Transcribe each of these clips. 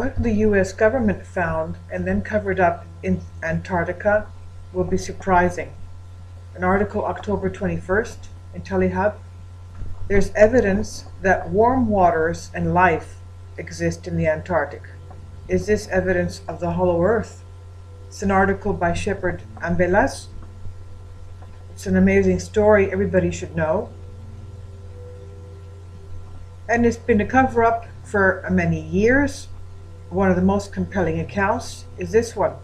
What the US government found and then covered up in Antarctica will be surprising. An article October 21st in Telehub. There's evidence that warm waters and life exist in the Antarctic. Is this evidence of the hollow earth? It's an article by Shepherd Ambelas. It's an amazing story everybody should know. And it's been a cover-up for many years. One of the most compelling accounts is this one.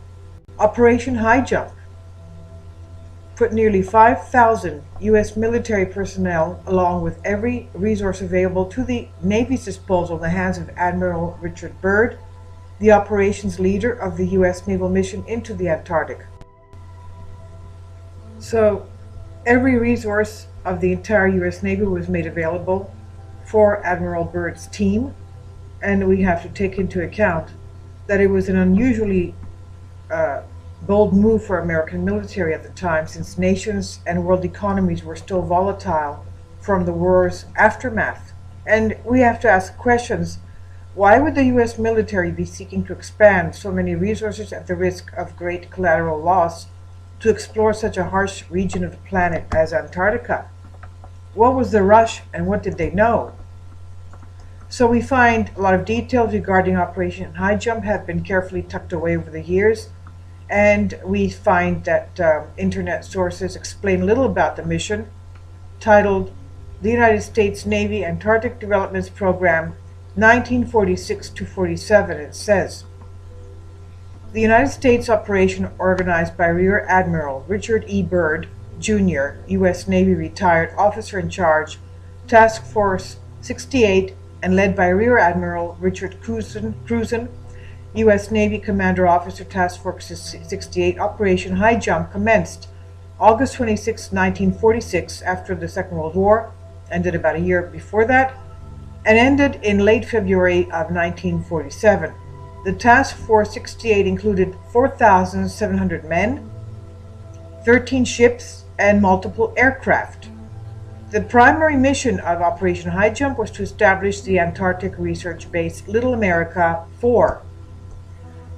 Operation Highjump put nearly 5,000 U.S. military personnel, along with every resource available to the Navy's disposal, in the hands of Admiral Richard Byrd, the operations leader of the U.S. naval mission into the Antarctic. So every resource of the entire U.S. Navy was made available for Admiral Byrd's team, and we have to take into account that it was an unusually bold move for American military at the time, since nations and world economies were still volatile from the war's aftermath. And we have to ask questions. Why would the U.S. military be seeking to expand so many resources at the risk of great collateral loss to explore such a harsh region of the planet as Antarctica? What was the rush, and what did they know? So we find a lot of details regarding Operation Highjump have been carefully tucked away over the years, and we find that internet sources explain little about the mission, titled The United States Navy Antarctic Developments Program 1946 to 47. It says, the United States operation, organized by Rear Admiral Richard E. Byrd, Jr., U.S. Navy retired officer in charge, Task Force 68, and led by Rear Admiral Richard Cruzen, U.S. Navy Commander Officer, Task Force 68. Operation Highjump commenced August 26, 1946, after the Second World War, ended about a year before that, and ended in late February of 1947. The Task Force 68 included 4,700 men, 13 ships, and multiple aircraft. The primary mission of Operation Highjump was to establish the Antarctic research base Little America 4.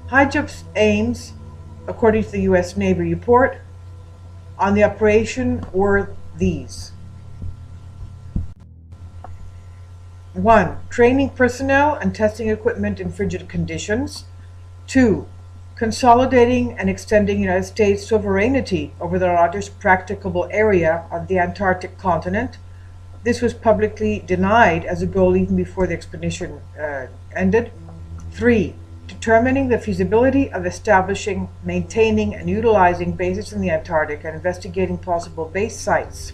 Highjump's aims, according to the U.S. Navy report on the operation, were these. 1. Training personnel and testing equipment in frigid conditions. 2. Consolidating and extending United States sovereignty over the largest practicable area of the Antarctic continent. This was publicly denied as a goal even before the expedition ended. 3. Determining the feasibility of establishing, maintaining, and utilizing bases in the Antarctic and investigating possible base sites.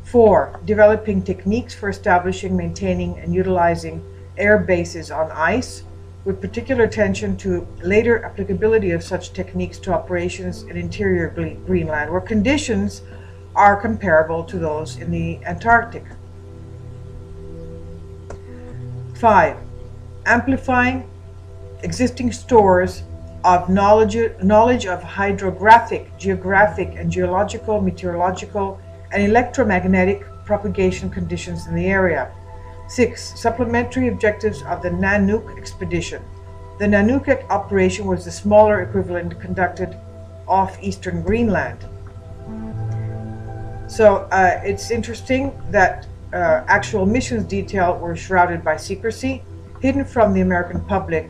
4. Developing techniques for establishing, maintaining, and utilizing air bases on ice, with particular attention to later applicability of such techniques to operations in interior Greenland, where conditions are comparable to those in the Antarctic. 5. Amplifying existing stores of knowledge of hydrographic, geographic, and geological, meteorological, and electromagnetic propagation conditions in the area. 6. Supplementary objectives of the Nanook expedition. The Nanook operation was the smaller equivalent conducted off eastern Greenland. So it's interesting that actual missions detail were shrouded by secrecy, hidden from the American public,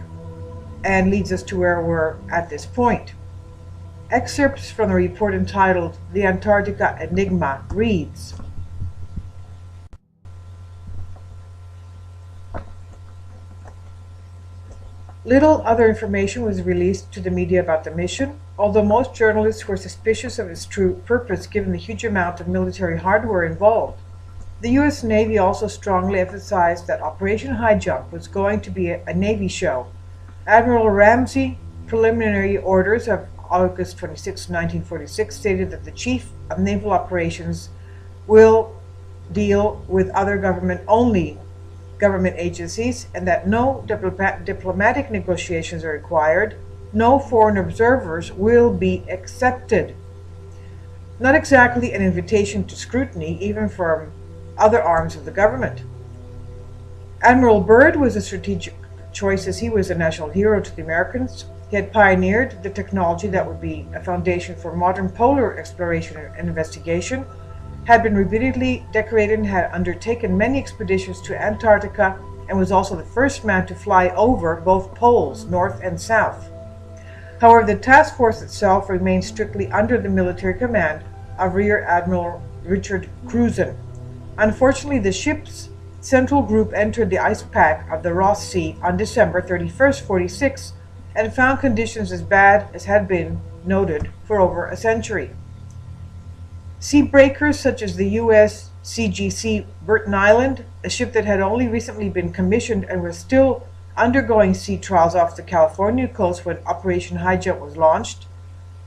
and leads us to where we're at this point. Excerpts from the report entitled The Antarctica Enigma reads, little other information was released to the media about the mission, although most journalists were suspicious of its true purpose given the huge amount of military hardware involved. The U.S. Navy also strongly emphasized that Operation Highjump was going to be a Navy show. Admiral Ramsey preliminary orders of August 26, 1946 stated that the Chief of Naval Operations will deal with other government agencies, and that no diplomatic negotiations are required. No foreign observers will be accepted. Not exactly an invitation to scrutiny, even from other arms of the government. Admiral Byrd was a strategic choices, he was a national hero to the Americans. He had pioneered the technology that would be a foundation for modern polar exploration and investigation, had been repeatedly decorated and had undertaken many expeditions to Antarctica, and was also the first man to fly over both poles, north and south. However, the task force itself remained strictly under the military command of Rear Admiral Richard Cruzen. Unfortunately, the ship's central group entered the ice pack of the Ross Sea on December 31st, 46, and found conditions as bad as had been noted for over a century. Sea breakers such as the U.S. CGC Burton Island, a ship that had only recently been commissioned and was still undergoing sea trials off the California coast when Operation Highjump was launched,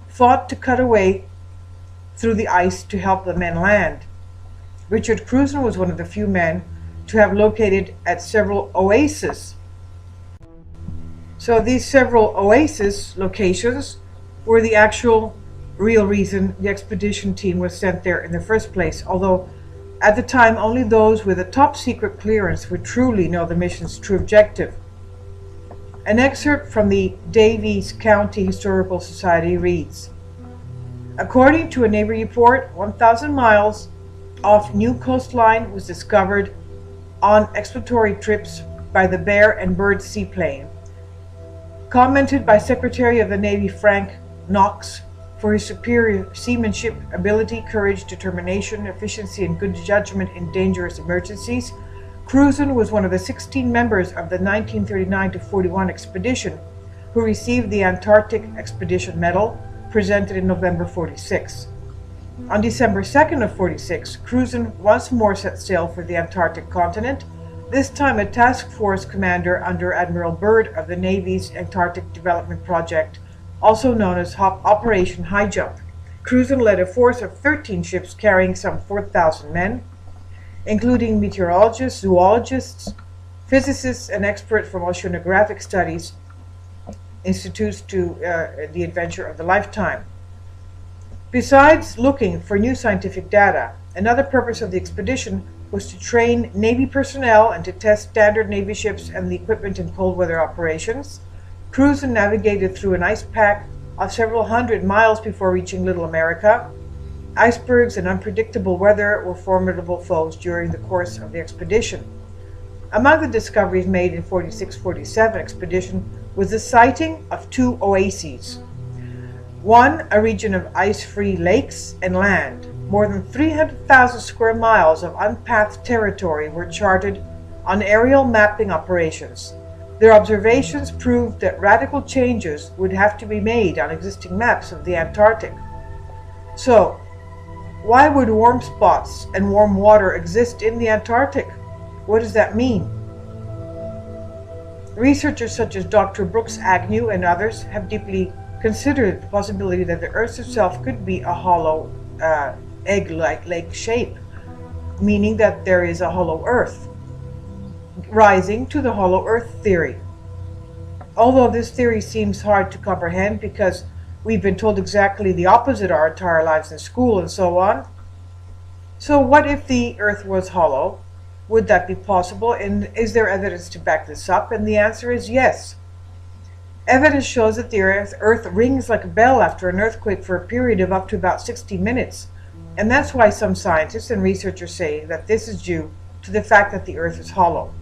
fought to cut away through the ice to help the men land. Richard Cruzen was one of the few men to have located at several Oases. So these several Oasis locations were the actual real reason the expedition team was sent there in the first place, although at the time only those with a top secret clearance would truly know the mission's true objective. An excerpt from the Davies County Historical Society reads, according to a Navy report, 1,000 miles off new coastline was discovered on exploratory trips by the Bear and Byrd seaplane. Commented by Secretary of the Navy Frank Knox for his superior seamanship, ability, courage, determination, efficiency, and good judgment in dangerous emergencies, Cruzen was one of the 16 members of the 1939-41 expedition who received the Antarctic Expedition Medal, presented in November 46. On December 2nd of 46, Cruzen once more set sail for the Antarctic continent, this time a task force commander under Admiral Byrd of the Navy's Antarctic Development Project, also known as Operation Highjump. Cruzen led a force of 13 ships carrying some 4,000 men, including meteorologists, zoologists, physicists, and experts from oceanographic studies institutes to the adventure of the lifetime. Besides looking for new scientific data, another purpose of the expedition was to train Navy personnel and to test standard Navy ships and the equipment in cold weather operations. Cruzen navigated through an ice pack of several hundred miles before reaching Little America. Icebergs and unpredictable weather were formidable foes during the course of the expedition. Among the discoveries made in 46-47 expedition was the sighting of two oases. One, a region of ice-free lakes and land. More than 300,000 square miles of unpathed territory were charted on aerial mapping operations. Their observations proved that radical changes would have to be made on existing maps of the Antarctic. So, why would warm spots and warm water exist in the Antarctic? What does that mean? Researchers such as Dr. Brooks Agnew and others have deeply considered the possibility that the Earth itself could be a hollow egg-like lake shape, meaning that there is a hollow Earth, rising to the hollow Earth theory. Although this theory seems hard to comprehend because we've been told exactly the opposite our entire lives in school and so on. So what if the Earth was hollow? Would that be possible? And is there evidence to back this up? And the answer is yes. Evidence shows that the Earth rings like a bell after an earthquake for a period of up to about 60 minutes. And that's why some scientists and researchers say that this is due to the fact that the Earth is hollow.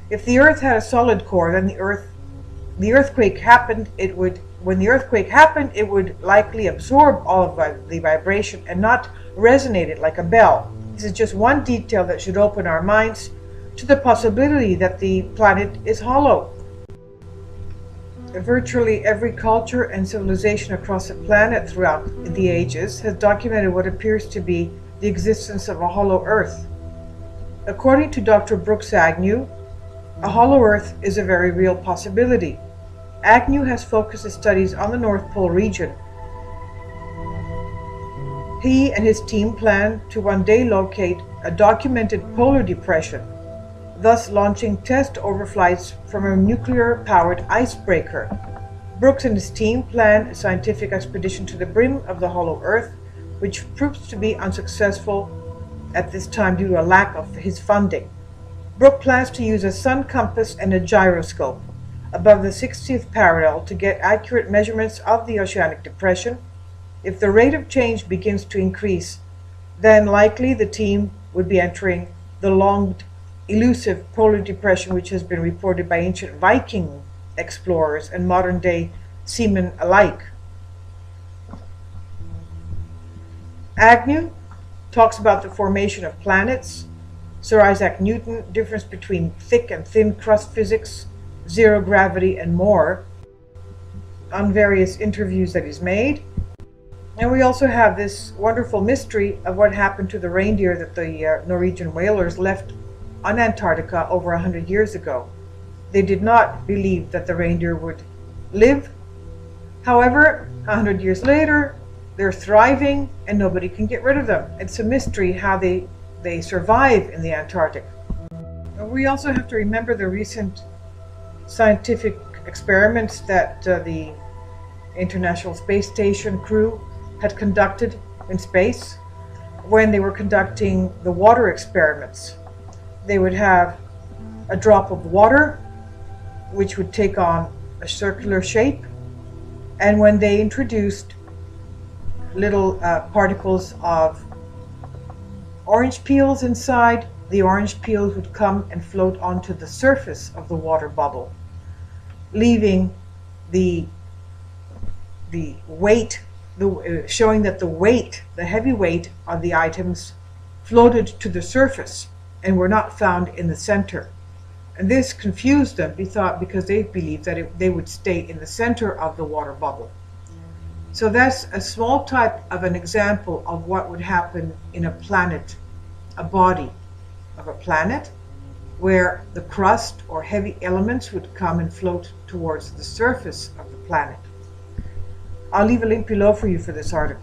If the Earth had a solid core, then the earthquake happened, when the earthquake happened, it would likely absorb all of the vibration and not resonate it like a bell. This is just one detail that should open our minds to the possibility that the planet is hollow. Virtually every culture and civilization across the planet throughout the ages has documented what appears to be the existence of a hollow Earth. According to Dr. Brooks Agnew, a hollow Earth is a very real possibility. Agnew has focused his studies on the North Pole region. He and his team plan to one day locate a documented polar depression, thus launching test overflights from a nuclear-powered icebreaker. Brooks and his team plan a scientific expedition to the brim of the hollow Earth, which proves to be unsuccessful at this time due to a lack of his funding. Brooks plans to use a sun compass and a gyroscope. above the 60th parallel to get accurate measurements of the oceanic depression. If the rate of change begins to increase, then likely the team would be entering the long elusive polar depression, which has been reported by ancient Viking explorers and modern day seamen alike. Agnew talks about the formation of planets, Sir Isaac Newton, difference between thick and thin crust physics, zero gravity, and more, on various interviews that he's made. And we also have this wonderful mystery of what happened to the reindeer that the Norwegian whalers left on Antarctica over 100 years ago. They did not believe that the reindeer would live. However, 100 years later, they're thriving and nobody can get rid of them. It's a mystery how they survive in the Antarctic. We also have to remember the recent scientific experiments that the International Space Station crew had conducted in space when they were conducting the water experiments. They would have a drop of water which would take on a circular shape, and when they introduced little particles of orange peels inside, the orange peels would come and float onto the surface of the water bubble, leaving the weight, showing that the heavy weight of the items floated to the surface and were not found in the center. And this confused them because they believed that they would stay in the center of the water bubble. So that's a small type of an example of what would happen in a planet, a body of a planet, where the crust or heavy elements would come and float towards the surface of the planet. I'll leave a link below for you for this article.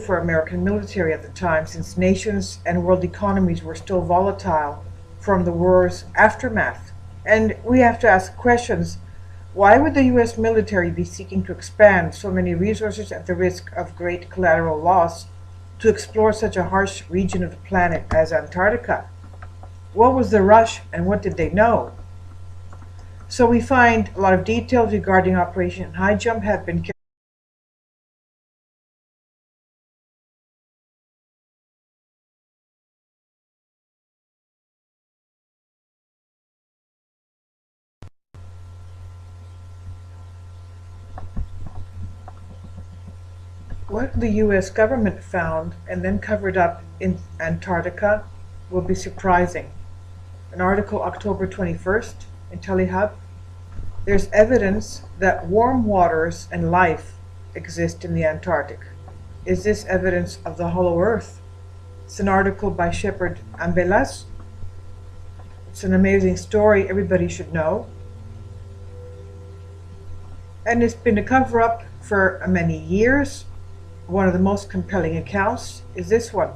For American military at the time, since nations and world economies were still volatile from the war's aftermath. And we have to ask questions. Why would the US military be seeking to expand so many resources at the risk of great collateral loss to explore such a harsh region of the planet as Antarctica? What was the rush and what did they know? So we find a lot of details regarding Operation Highjump have been What the US government found and then covered up in Antarctica will be surprising. An article October 21st in TeleHub. There's evidence that warm waters and life exist in the Antarctic. Is this evidence of the hollow earth? It's an article by Shepherd Ambelas. It's an amazing story everybody should know. And it's been a cover-up for many years. One of the most compelling accounts is this one.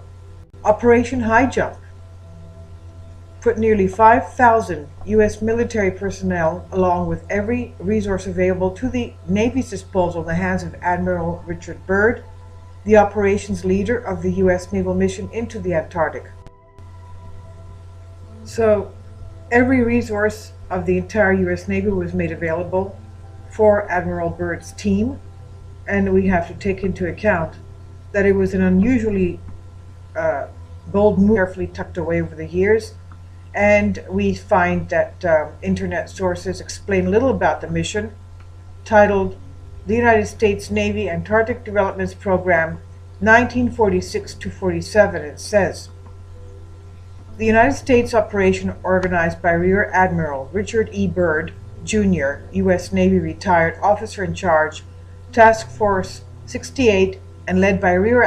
Operation Highjump put nearly 5,000 US military personnel, along with every resource available to the Navy's disposal, in the hands of Admiral Richard Byrd, the operations leader of the US naval mission into the Antarctic. So every resource of the entire US Navy was made available for Admiral Byrd's team. And we have to take into account that it was an unusually bold move, carefully tucked away over the years. And we find that internet sources explain little about the mission, titled The United States Navy Antarctic Developments Program 1946 to 47. It says, the United States operation organized by Rear Admiral Richard E. Byrd, Jr., U.S. Navy retired officer in charge, Task Force 68, and led by Rear